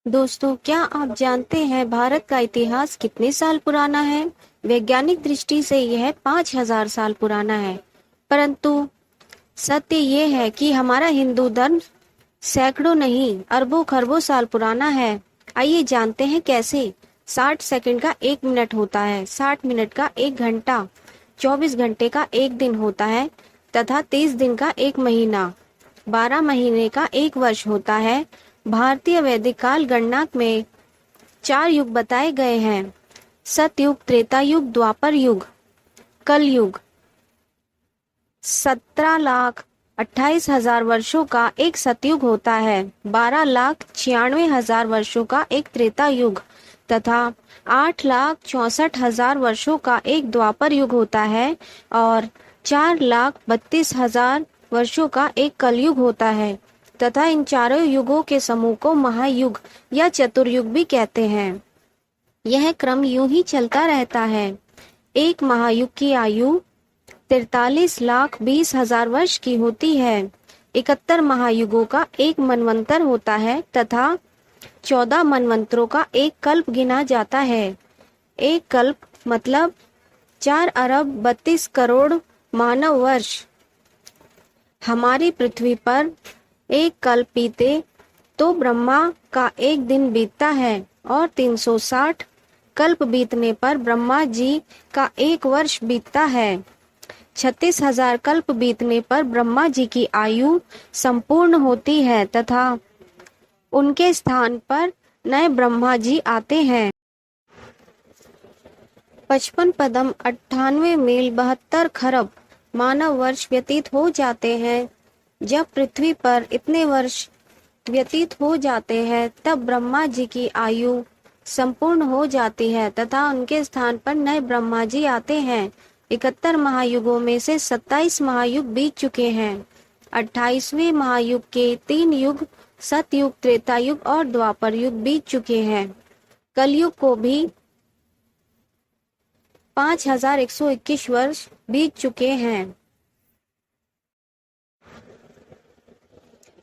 दोस्तों, क्या आप जानते हैं भारत का इतिहास कितने साल पुराना है? वैज्ञानिक दृष्टि से यह 5,000 साल पुराना है। परंतु सत्य ये है कि हमारा हिंदू धर्म सैकड़ों नहीं अरबों खरबों साल पुराना है। आइए जानते हैं कैसे। 60 सेकंड का 1 मिनट होता है, 60 मिनट का 1 घंटा, 24 घंटे का 1 दिन होता है तथा 30 दिन का 1 महीना, 12 महीने का 1 वर्ष होता है। भारतीय वैदिक काल गणना में 4 युग बताए गए हैं: सतयुग, त्रेता युग, द्वापर युग, कल युग। 17,28,000 वर्षों का एक सतयुग होता है, 12,96,000 वर्षों का एक त्रेता युग तथा 8,64,000 वर्षों का एक द्वापर युग होता है और 4,32,000 वर्षों का एक कलयुग होता है तथा इन चारों युगों के समूह को महायुग या चतुर्युग भी कहते हैं। यह क्रम यूं ही चलता रहता है। एक महायुग की आयु 43,20,000 वर्ष की होती है। 71 महायुगों का एक मनवंतर होता है तथा 14 मनवंतरों का एक कल्प गिना जाता है। एक कल्प मतलब 4 अरब 32 करोड़ मानव वर्ष। हमारी पृथ्वी पर एक कल्प बीते तो ब्रह्मा का एक दिन बीतता है और 360 कल्प बीतने पर ब्रह्मा जी का एक वर्ष बीतता है। 36,000 कल्प बीतने पर ब्रह्मा जी की आयु संपूर्ण होती है तथा उनके स्थान पर नए ब्रह्मा जी आते हैं। 55 पदम 98 मील 72 खरब मानव वर्ष व्यतीत हो जाते हैं। जब पृथ्वी पर इतने वर्ष व्यतीत हो जाते हैं तब ब्रह्मा जी की आयु संपूर्ण हो जाती है तथा उनके स्थान पर नए ब्रह्मा जी आते हैं। 71 महायुगों में से 27 महायुग बीत चुके हैं। 28वें महायुग के 3 युग सतयुग, त्रेता युग और द्वापर युग बीत चुके हैं। कलयुग को भी 5,121 वर्ष बीत चुके हैं।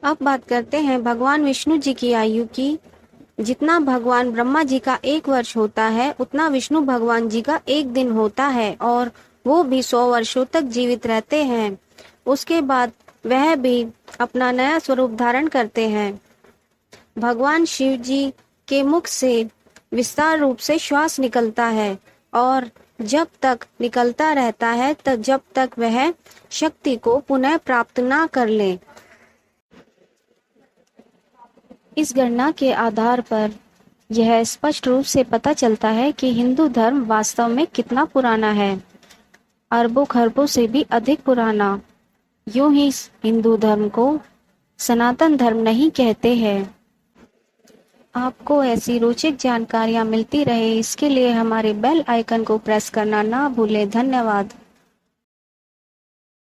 अब बात करते हैं भगवान विष्णु जी की आयु की। जितना भगवान ब्रह्मा जी का एक वर्ष होता है उतना विष्णु भगवान जी का एक दिन होता है और वो भी 100 वर्षों तक जीवित रहते हैं। उसके बाद वह भी अपना नया स्वरूप धारण करते हैं। भगवान शिव जी के मुख से विस्तार रूप से श्वास निकलता है और जब तक निकलता रहता है तब जब तक वह शक्ति को पुनः प्राप्त ना कर ले। इस गणना के आधार पर यह स्पष्ट रूप से पता चलता है कि हिंदू धर्म वास्तव में कितना पुराना है, अरबों खरबों से भी अधिक पुराना। यूं ही हिंदू धर्म को सनातन धर्म नहीं कहते हैं। आपको ऐसी रोचक जानकारियां मिलती रहे इसके लिए हमारे बेल आइकन को प्रेस करना ना भूलें। धन्यवाद।